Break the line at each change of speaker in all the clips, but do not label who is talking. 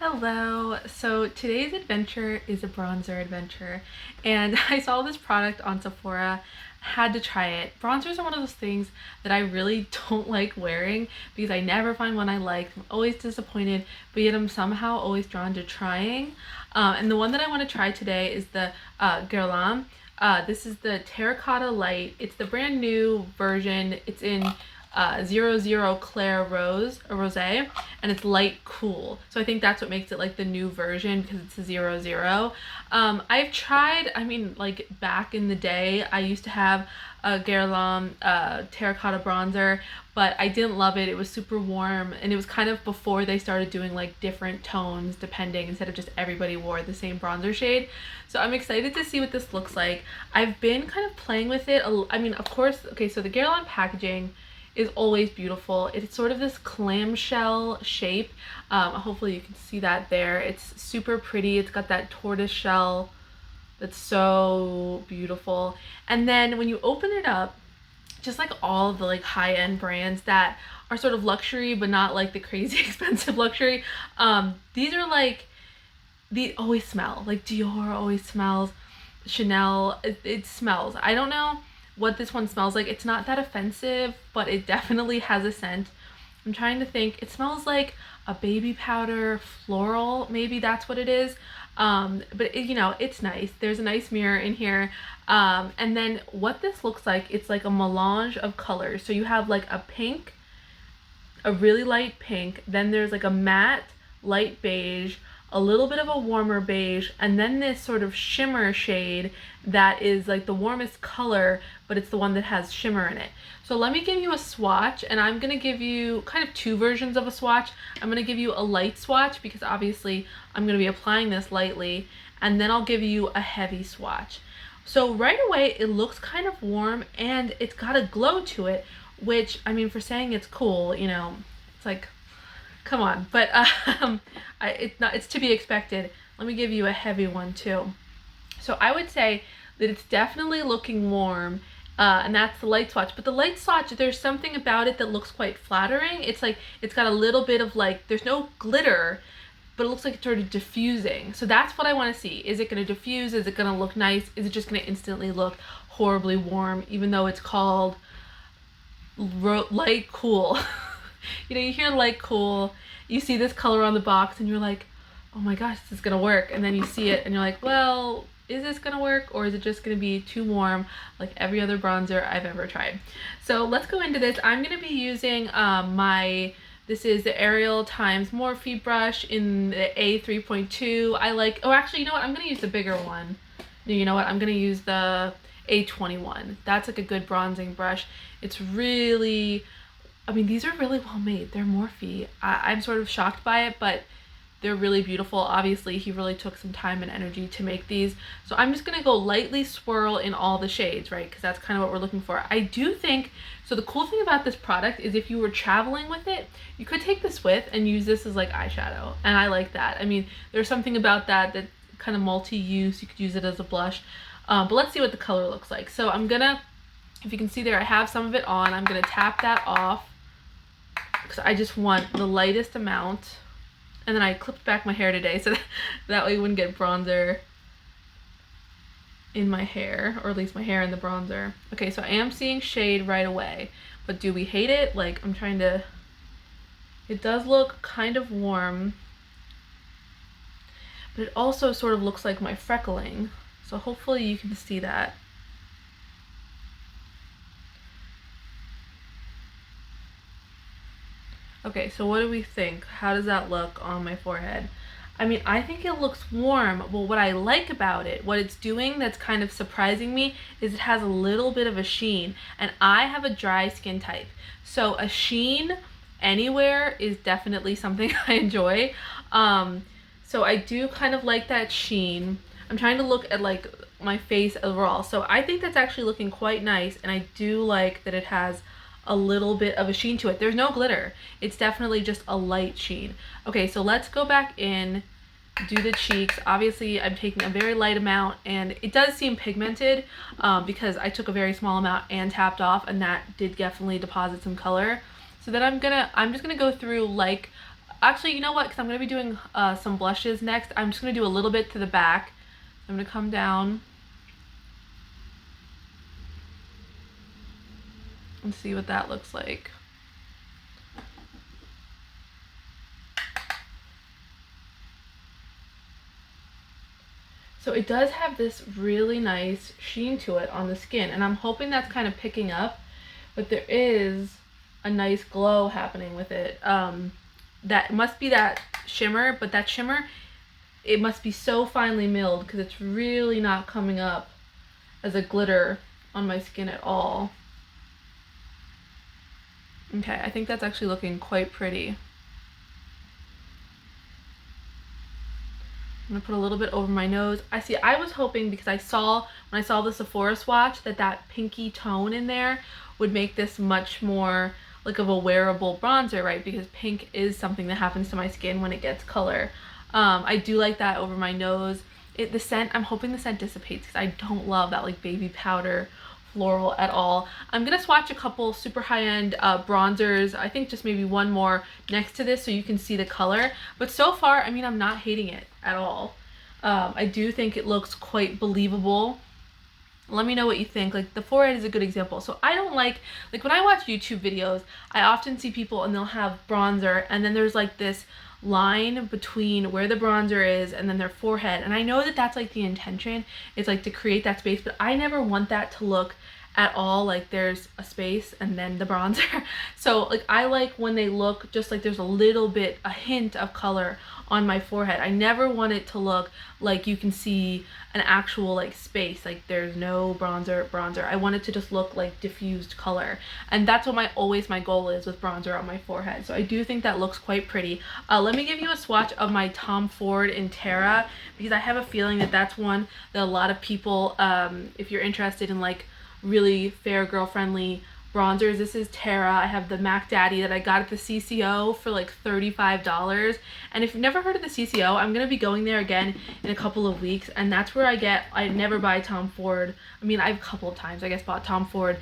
Hello. So today's adventure is a bronzer adventure, and I saw this product on Sephora, had to try it. Bronzers are one of those things that I really don't like wearing because I never find one I like. I'm always disappointed, but yet I'm somehow always drawn to trying. And the one that I want to try today is the Guerlain. This is the Terracotta Light. It's the brand new version. It's in 00 Claire Rosé, and it's light cool. So I think that's what makes it like the new version because it's a 00. I've tried, like back in the day, I used to have a Guerlain terracotta bronzer, but I didn't love it. It was super warm, and it was kind of before they started doing like different tones depending, instead of just everybody wore the same bronzer shade. So I'm excited to see what this looks like. I've been kind of playing with it. Of course, okay, so the Guerlain packaging is always beautiful. It's sort of this clamshell shape. Hopefully you can see that there. It's super pretty. It's got that tortoise shell that's so beautiful. And then when you open it up, just like all of the like high-end brands that are sort of luxury but not like the crazy expensive luxury, these are like, they always smell. Like Dior always smells. Chanel, it smells. I don't know what this one smells like. It's not that offensive, but it definitely has a scent. I'm trying to think. It smells like a baby powder floral. Maybe that's what it is. But it's nice. There's a nice mirror in here. And then what this looks like, it's like a melange of colors. So you have like a pink, a really light pink, then there's like a matte light beige, a little bit of a warmer beige, and then this sort of shimmer shade that is like the warmest color, but it's the one that has shimmer in it. So let me give you a swatch, and I'm gonna give you kind of two versions of a swatch. I'm gonna give you a light swatch because obviously I'm gonna be applying this lightly, and then I'll give you a heavy swatch. So right away it looks kind of warm and it's got a glow to it, which, for saying it's cool, it's like, come on. But it's to be expected. Let me give you a heavy one too. So I would say that it's definitely looking warm, and that's the light swatch. But the light swatch, there's something about it that looks quite flattering. It's like, it's got a little bit of like, there's no glitter, but it looks like it's sort of diffusing. So that's what I want to see. Is it going to diffuse? Is it going to look nice? Is it just going to instantly look horribly warm, even though it's called light cool? You hear light cool, you see this color on the box, and you're like, oh my gosh, this is gonna work. And then you see it, and you're like, well, is this gonna work, or is it just gonna be too warm like every other bronzer I've ever tried? So let's go into this. I'm gonna be using this is the Ariel times Morphe brush in the A3.2. Actually, you know what? I'm gonna use the bigger one. You know what? I'm gonna use the A21. That's like a good bronzing brush. It's really, these are really well made. They're Morphe. I'm sort of shocked by it, but they're really beautiful. Obviously, he really took some time and energy to make these. So I'm just gonna go lightly swirl in all the shades, right? Because that's kind of what we're looking for. I do think, so the cool thing about this product is if you were traveling with it, you could take this with and use this as like eyeshadow. And I like that. There's something about that kind of multi-use. You could use it as a blush. But let's see what the color looks like. So I'm gonna, if you can see there, I have some of it on. I'm gonna tap that off because I just want the lightest amount. And then I clipped back my hair today so that way you wouldn't get bronzer in my hair, or at least my hair in the bronzer. Okay, so I am seeing shade right away, but do we hate it? Like, it does look kind of warm, but it also sort of looks like my freckling. So hopefully you can see that. Okay, so what do we think? How does that look on my forehead? I think it looks warm, but what I like about it, what it's doing that's kind of surprising me, is it has a little bit of a sheen, and I have a dry skin type. So a sheen anywhere is definitely something I enjoy. So I do kind of like that sheen. I'm trying to look at like my face overall. So I think that's actually looking quite nice, and I do like that it has a little bit of a sheen to it. There's no glitter. It's definitely just a light sheen. Okay, so let's go back in, do the cheeks. Obviously, I'm taking a very light amount, and it does seem pigmented because I took a very small amount and tapped off, and that did definitely deposit some color. So then I'm just gonna go through like Actually, you know what? Because I'm going to be doing some blushes next. I'm just going to do a little bit to the back. I'm going to come down and see what that looks like. So it does have this really nice sheen to it on the skin, and I'm hoping that's kind of picking up, but there is a nice glow happening with it. That must be that shimmer, but that shimmer, it must be so finely milled because it's really not coming up as a glitter on my skin at all. Okay, I think that's actually looking quite pretty. I'm gonna put a little bit over my nose. I was hoping, because when I saw the Sephora swatch, that pinky tone in there would make this much more like of a wearable bronzer, right? Because pink is something that happens to my skin when it gets color. I do like that over my nose. The scent, I'm hoping the scent dissipates because I don't love that like baby powder floral at all. I'm gonna swatch a couple super high-end bronzers. I think just maybe one more next to this so you can see the color. But so far, I mean, I'm not hating it at all. I do think it looks quite believable. Let me know what you think. Like, the forehead is a good example. So I don't like when I watch YouTube videos, I often see people and they'll have bronzer and then there's like this line between where the bronzer is and then their forehead. And I know that that's like the intention. It's like to create that space, but I never want that to look at all like there's a space and then the bronzer. So like I like when they look just like there's a hint of color on my forehead. I never want it to look like you can see an actual like space, like there's no bronzer. I want it to just look like diffused color, and that's what my goal is with bronzer on my forehead. So I do think that looks quite pretty. Let me give you a swatch of my Tom Ford in Terra, because I have a feeling that that's one that a lot of people, if you're interested in like really fair girl friendly bronzers, this is Terra. I have the Mac Daddy that I got at the CCO for like $35. And if you've never heard of the CCO, I'm going to be going there again in a couple of weeks. And that's where I never buy Tom Ford. I mean, I've a couple of times, I guess, bought Tom Ford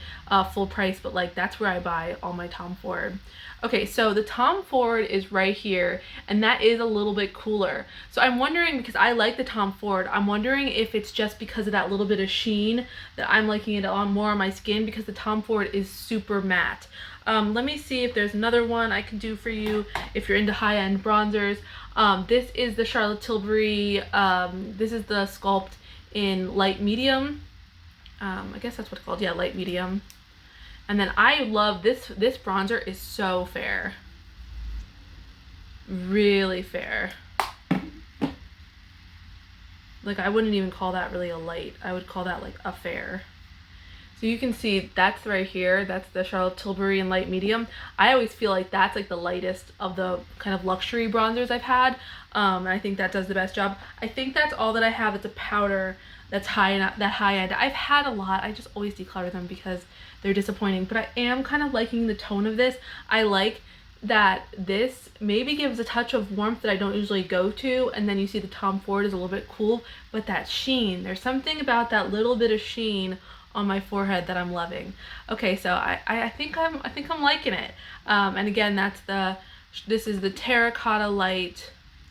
full price, but like that's where I buy all my Tom Ford. Okay, so the Tom Ford is right here, and that is a little bit cooler. So I'm wondering, because I like the Tom Ford, I'm wondering if it's just because of that little bit of sheen that I'm liking it a lot more on my skin, because the Tom Ford is super matte. Let me see if there's another one I can do for you if you're into high-end bronzers. This is the Charlotte Tilbury, this is the Sculpt in light medium. I guess that's what it's called, yeah, light medium. And then I love this bronzer is so fair. Really fair. Like, I wouldn't even call that really a light. I would call that like a fair. So you can see that's right here. That's the Charlotte Tilbury in light medium. I always feel like that's like the lightest of the kind of luxury bronzers I've had. And I think that does the best job. I think that's all that I have. It's a powder that's high end. I've had a lot. I just always declutter them because they're disappointing. But I am kind of liking the tone of this. I like that this maybe gives a touch of warmth that I don't usually go to, and then you see the Tom Ford is a little bit cool, but that sheen, there's something about that little bit of sheen on my forehead that I'm loving. Okay, so I think I'm liking it. And again, this is the Terracotta Light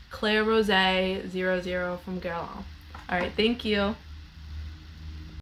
Claire Rosé 00 from Guerlain. All right, thank you.